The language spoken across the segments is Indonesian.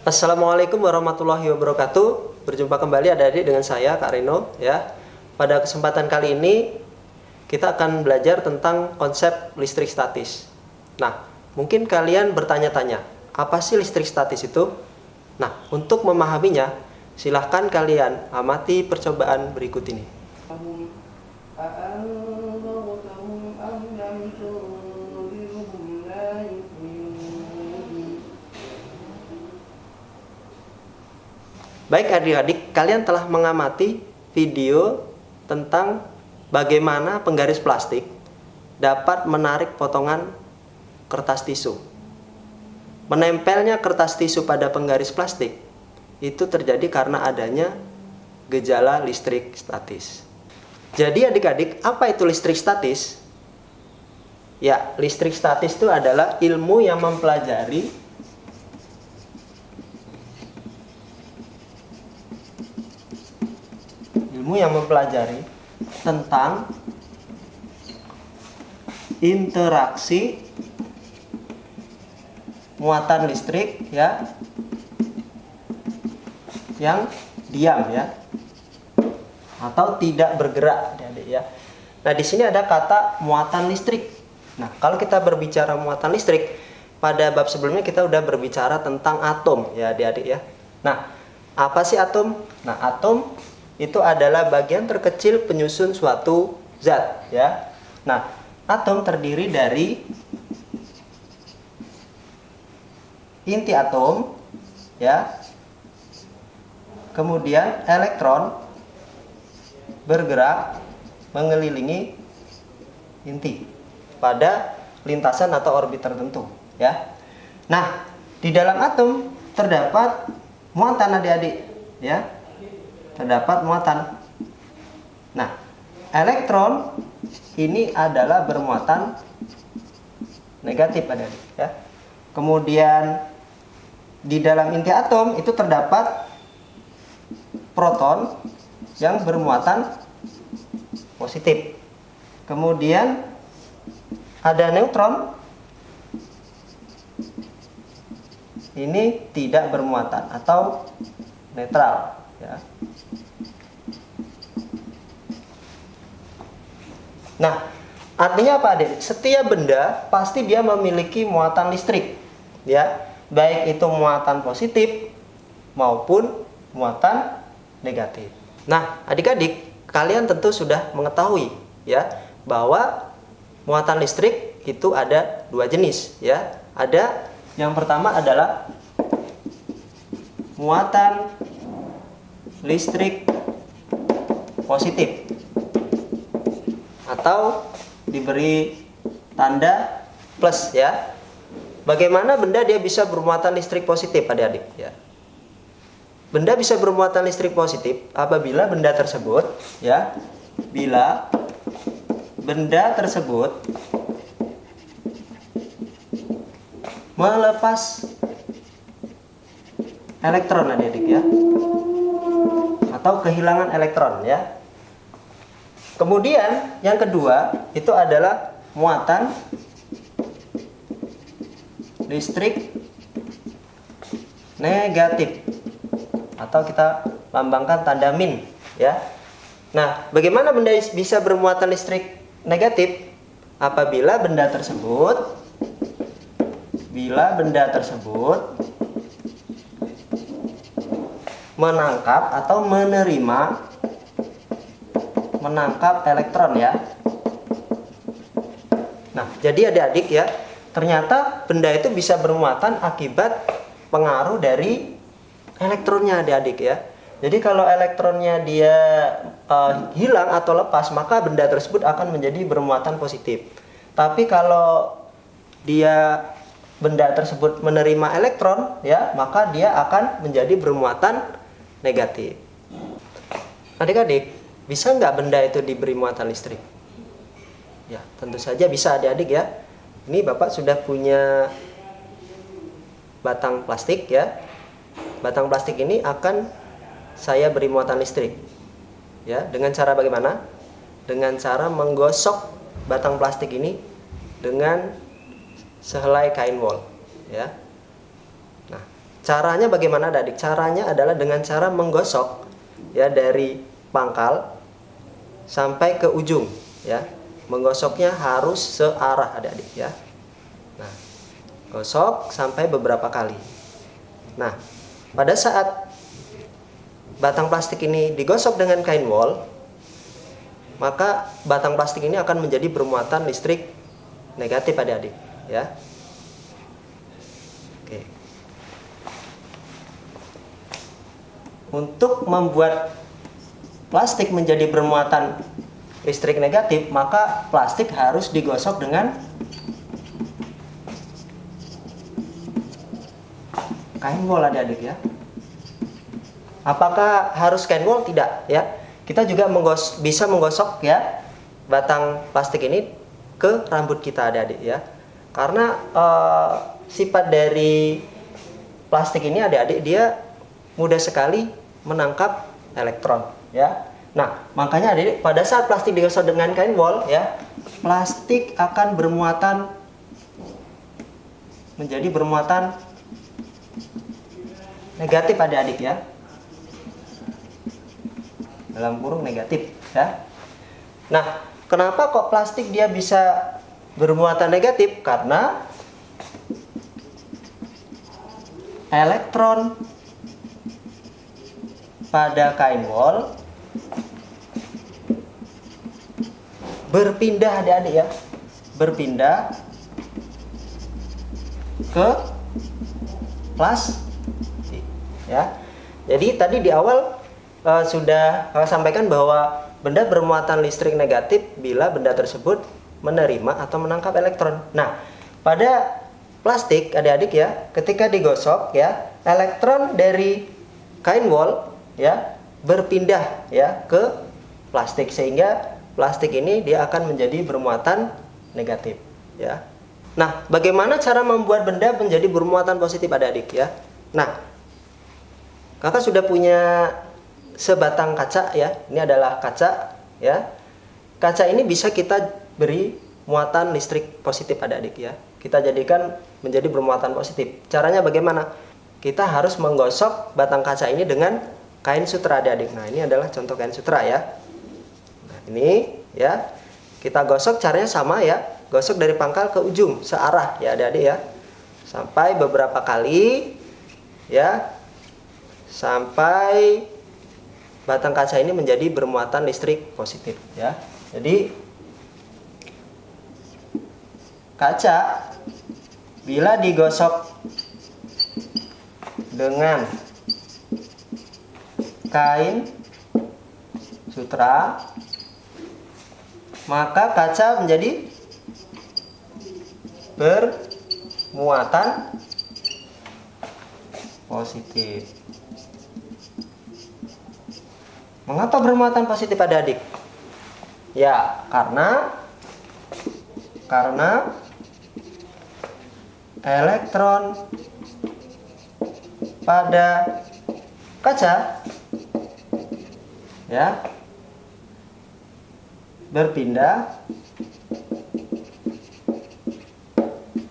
Assalamualaikum warahmatullahi wabarakatuh. Berjumpa kembali adik-adik dengan saya Kak Reno ya. Pada kesempatan kali ini kita akan belajar tentang konsep listrik statis. Nah, mungkin kalian bertanya-tanya, apa sih listrik statis itu? Nah, untuk memahaminya, silahkan kalian amati percobaan berikut ini. Baik adik-adik, kalian telah mengamati video tentang bagaimana penggaris plastik dapat menarik potongan kertas tisu. Menempelnya kertas tisu pada penggaris plastik itu terjadi karena adanya gejala listrik statis. Jadi adik-adik, apa itu listrik statis? Ya, listrik statis itu adalah ilmu yang mempelajari tentang interaksi muatan listrik ya yang diam ya atau tidak bergerak adik-adik ya. Nah, di sini ada kata muatan listrik. Nah, kalau kita berbicara muatan listrik, pada bab sebelumnya kita udah berbicara tentang atom ya adik-adik ya. Nah, apa sih atom? Nah, atom itu adalah bagian terkecil penyusun suatu zat ya. Nah, atom terdiri dari inti atom ya. Kemudian elektron bergerak mengelilingi inti pada lintasan atau orbit tertentu ya. Nah, di dalam atom terdapat muatan adik-adik ya. Terdapat muatan. Nah, elektron ini adalah bermuatan negatif adik-adik ya. Kemudian di dalam inti atom itu terdapat proton yang bermuatan positif. Kemudian ada neutron, ini tidak bermuatan atau netral ya. Nah, artinya apa adik? Setiap benda pasti dia memiliki muatan listrik ya, baik itu muatan positif maupun muatan negatif. Nah, adik-adik, kalian tentu sudah mengetahui ya bahwa muatan listrik itu ada dua jenis ya. Ada yang pertama adalah muatan listrik positif atau diberi tanda plus ya. Bagaimana benda dia bisa bermuatan listrik positif adik-adik ya? Benda bisa bermuatan listrik positif apabila benda tersebut ya, bila benda tersebut melepas elektron adik-adik ya, atau kehilangan elektron ya. Kemudian yang kedua itu adalah muatan listrik negatif atau kita lambangkan tanda min ya. Nah, bagaimana benda bisa bermuatan listrik negatif? Apabila benda tersebut menangkap atau menangkap elektron ya. Nah, jadi adik-adik ya, ternyata benda itu bisa bermuatan akibat pengaruh dari elektronnya adik-adik ya. Jadi kalau elektronnya dia hilang atau lepas, maka benda tersebut akan menjadi bermuatan positif. Tapi kalau benda tersebut menerima elektron ya, maka dia akan menjadi bermuatan negatif. Adik-adik, bisa nggak benda itu diberi muatan listrik? Ya, tentu saja bisa adik-adik ya. Ini Bapak sudah punya batang plastik ya. Batang plastik ini akan saya beri muatan listrik. Ya, dengan cara bagaimana? Dengan cara menggosok batang plastik ini dengan sehelai kain wol ya. Nah, Caranya bagaimana adik? Caranya adalah dengan cara menggosok ya dari pangkal sampai ke ujung ya. Menggosoknya harus searah adik-adik ya. Nah, gosok sampai beberapa kali. Nah, pada saat batang plastik ini digosok dengan kain wol, maka batang plastik ini akan menjadi bermuatan listrik negatif adik-adik ya. Oke. Untuk membuat plastik menjadi bermuatan listrik negatif, maka plastik harus digosok dengan kain wol adik-adik ya. Apakah harus kain wol? Tidak ya. Kita juga bisa menggosok ya batang plastik ini ke rambut kita adik-adik ya. Karena sifat dari plastik ini adik-adik dia mudah sekali menangkap elektron ya. Nah, makanya adik-adik pada saat plastik digosok dengan kain wol ya, plastik akan bermuatan menjadi bermuatan negatif adik-adik ya. Dalam kurung negatif ya. Nah, kenapa kok plastik dia bisa bermuatan negatif? Karena elektron pada kain wol berpindah adik-adik ya, berpindah ke plastik ya. Jadi tadi di awal sudah sampaikan bahwa benda bermuatan listrik negatif bila benda tersebut menerima atau menangkap elektron. Nah, pada plastik adik-adik ya, ketika digosok ya, elektron dari kain wol ya berpindah ya ke plastik, sehingga plastik ini dia akan menjadi bermuatan negatif ya. Nah, bagaimana cara membuat benda menjadi bermuatan positif adik-adik ya? Nah, kakak sudah punya sebatang kaca ya. Ini adalah kaca ya. Kaca ini bisa kita beri muatan listrik positif adik-adik ya. Kita jadikan menjadi bermuatan positif. Caranya bagaimana? Kita harus menggosok batang kaca ini dengan kain sutra adik-adik. Nah, ini adalah contoh kain sutra ya. Nah, ini ya. Kita gosok caranya sama ya. Gosok dari pangkal ke ujung searah ya adik-adik ya. Sampai beberapa kali ya. Sampai batang kaca ini menjadi bermuatan listrik positif ya. Jadi kaca bila digosok dengan kain sutra, maka kaca menjadi bermuatan positif. Mengapa bermuatan positif adik-adik? Ya, karena elektron pada kaca ya berpindah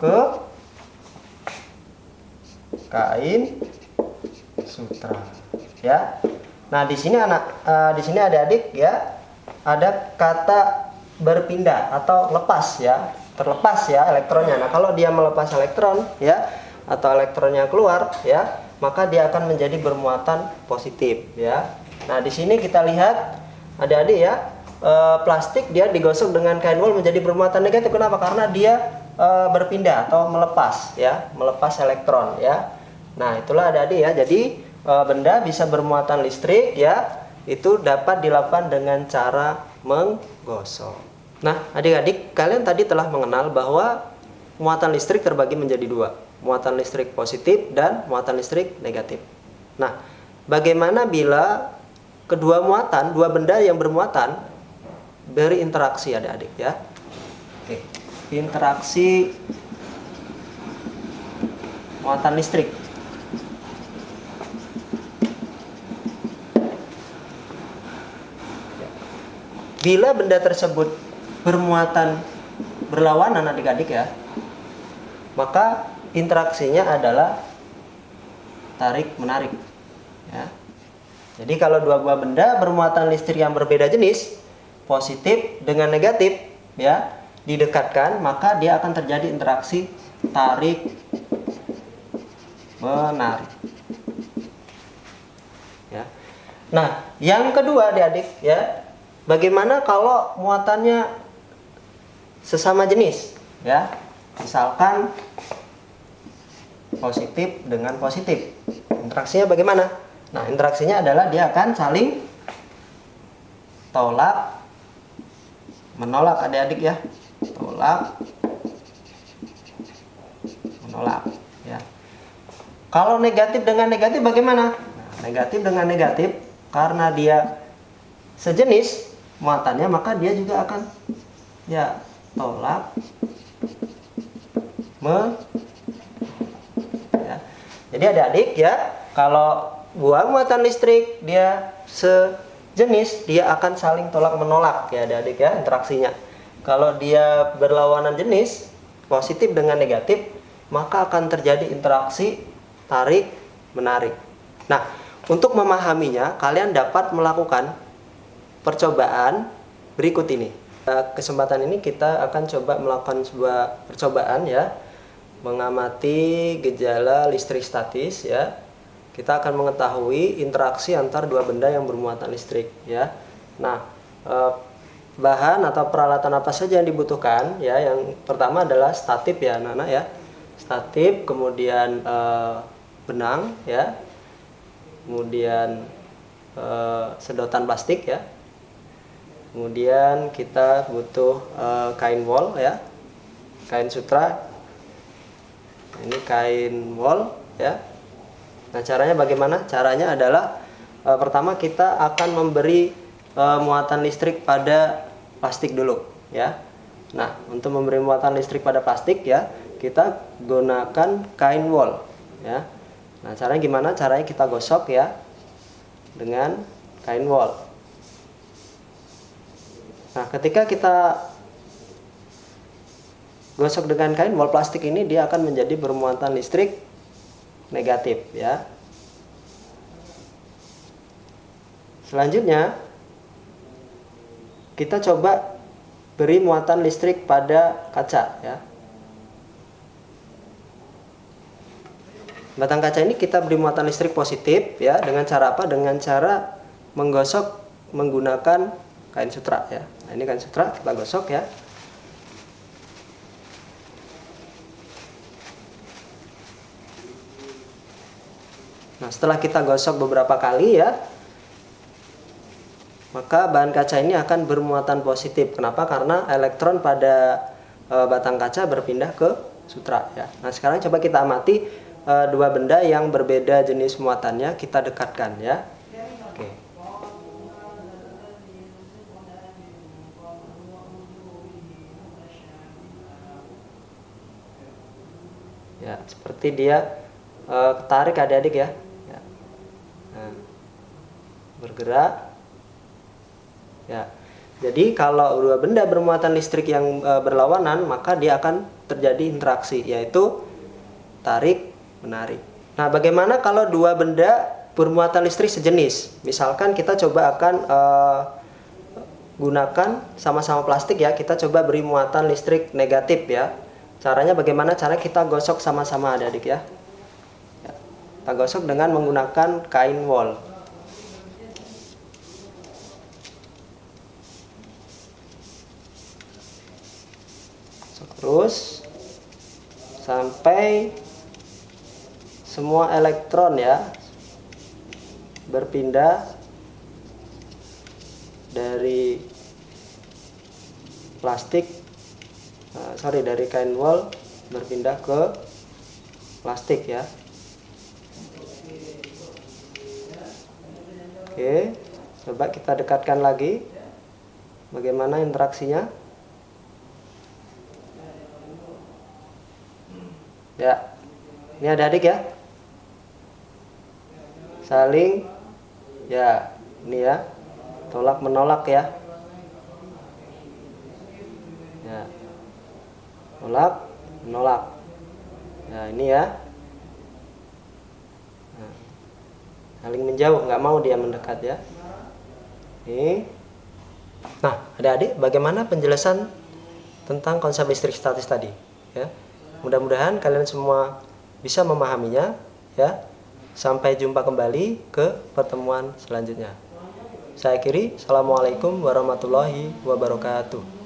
ke kain sutra ya. Nah, di sini adik-adik ya ada kata berpindah atau lepas ya, terlepas ya elektronnya. Nah, kalau dia melepas elektron ya atau elektronnya keluar ya, maka dia akan menjadi bermuatan positif ya. Nah, di sini kita lihat adik-adik ya, plastik dia digosok dengan kain wol menjadi bermuatan negatif. Kenapa? Karena dia berpindah atau melepas ya, melepas elektron ya. Nah, itulah adik-adik ya. Jadi benda bisa bermuatan listrik ya, itu dapat dilakukan dengan cara menggosok. Nah, adik-adik, kalian tadi telah mengenal bahwa muatan listrik terbagi menjadi dua, muatan listrik positif dan muatan listrik negatif. Nah, bagaimana bila kedua muatan, dua benda yang bermuatan berinteraksi adik-adik ya? Oke, interaksi muatan listrik. Bila benda tersebut bermuatan berlawanan adik-adik ya, maka interaksinya adalah tarik menarik ya. Jadi kalau dua buah benda bermuatan listrik yang berbeda jenis, positif dengan negatif ya, didekatkan, maka dia akan terjadi interaksi tarik menarik ya. Nah, yang kedua adik-adik ya, bagaimana kalau muatannya sesama jenis ya, misalkan positif dengan positif, interaksinya bagaimana? Nah, interaksinya adalah dia akan saling tolak menolak adik-adik ya, tolak menolak ya. Kalau negatif dengan negatif bagaimana? Nah, negatif dengan negatif, karena dia sejenis muatannya, maka dia juga akan ya tolak ya. Jadi adik-adik ya, kalau buah muatan listrik dia sejenis, dia akan saling tolak menolak ya adik-adik ya interaksinya. Kalau dia berlawanan jenis, positif dengan negatif, maka akan terjadi interaksi tarik menarik. Nah, untuk memahaminya kalian dapat melakukan percobaan berikut ini. Kesempatan ini kita akan coba melakukan sebuah percobaan ya, mengamati gejala listrik statis ya. Kita akan mengetahui interaksi antar dua benda yang bermuatan listrik ya. Nah, bahan atau peralatan apa saja yang dibutuhkan ya? Yang pertama adalah statif ya anak-anak ya, statif, kemudian benang ya, kemudian sedotan plastik ya, kemudian kita butuh kain wol ya, kain sutra, ini kain wol ya. Nah, caranya bagaimana? Caranya adalah pertama kita akan memberi muatan listrik pada plastik dulu ya. Nah, untuk memberi muatan listrik pada plastik ya, kita gunakan kain wol ya. Nah, caranya gimana? Caranya kita gosok ya dengan kain wol. Nah, ketika kita gosok dengan kain wol, plastik ini dia akan menjadi bermuatan listrik negatif ya. Selanjutnya kita coba beri muatan listrik pada kaca ya. Batang kaca ini kita beri muatan listrik positif ya, dengan cara apa? Dengan cara menggosok menggunakan kain sutra ya. Nah, ini kain sutra kita gosok ya. Nah, setelah kita gosok beberapa kali ya, maka bahan kaca ini akan bermuatan positif. Kenapa? Karena elektron pada batang kaca berpindah ke sutra ya. Nah, sekarang coba kita amati dua benda yang berbeda jenis muatannya, kita dekatkan ya. Oke. Ya, seperti dia ketarik adik-adik ya. Nah, bergerak ya. Jadi kalau dua benda bermuatan listrik yang berlawanan, maka dia akan terjadi interaksi, yaitu tarik menarik. Nah, bagaimana kalau dua benda bermuatan listrik sejenis? Misalkan kita coba akan gunakan sama-sama plastik ya, kita coba beri muatan listrik negatif ya. Caranya bagaimana? Cara kita gosok sama-sama adik-adik ya. Kita gosok dengan menggunakan kain wol. Terus sampai semua elektron ya berpindah dari plastik, dari kain wol berpindah ke plastik ya. Oke, coba kita dekatkan lagi. Bagaimana interaksinya? Ya, ini adik-adik ya, saling ya, ini ya, tolak menolak ya. Ya, tolak menolak. Ya, ini ya. Nah, saling menjauh, nggak mau dia mendekat ya. Ini. Nah, adik-adik, bagaimana penjelasan tentang konsep listrik statis tadi? Ya, mudah-mudahan kalian semua bisa memahaminya. Ya, sampai jumpa kembali ke pertemuan selanjutnya. Saya akhiri. Assalamualaikum warahmatullahi wabarakatuh.